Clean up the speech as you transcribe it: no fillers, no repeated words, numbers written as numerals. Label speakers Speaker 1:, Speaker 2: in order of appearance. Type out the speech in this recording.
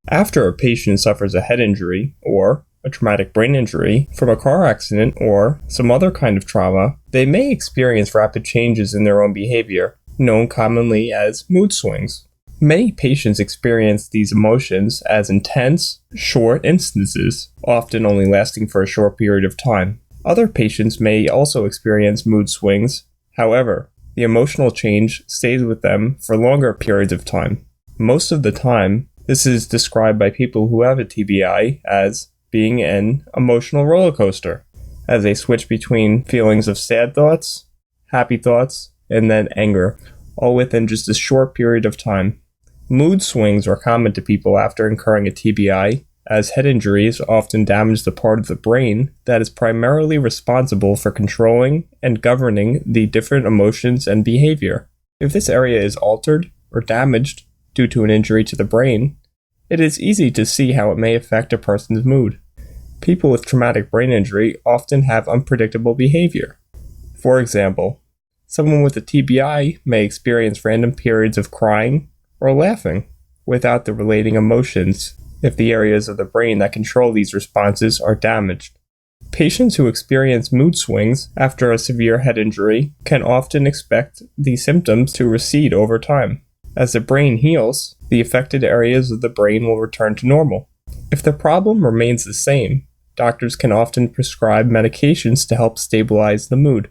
Speaker 1: After a patient suffers a head injury or a traumatic brain injury from a car accident or some other kind of trauma, they may experience rapid changes in their own behavior, known commonly as mood swings. Many patients experience these emotions as intense, short instances, often only lasting for a short period of time. Other patients may also experience mood swings. However, the emotional change stays with them for longer periods of time. Most of the time, this is described by people who have a TBI as being an emotional roller coaster, as they switch between feelings of sad thoughts, happy thoughts, and then anger, all within just a short period of time. Mood swings are common to people after incurring a TBI, as head injuries often damage the part of the brain that is primarily responsible for controlling and governing the different emotions and behavior. If this area is altered or damaged due to an injury to the brain, it is easy to see how it may affect a person's mood. People with traumatic brain injury often have unpredictable behavior. For example, someone with a TBI may experience random periods of crying or laughing without the relating emotions if the areas of the brain that control these responses are damaged. Patients who experience mood swings after a severe head injury can often expect these symptoms to recede over time. As the brain heals, the affected areas of the brain will return to normal. If the problem remains the same, doctors can often prescribe medications to help stabilize the mood.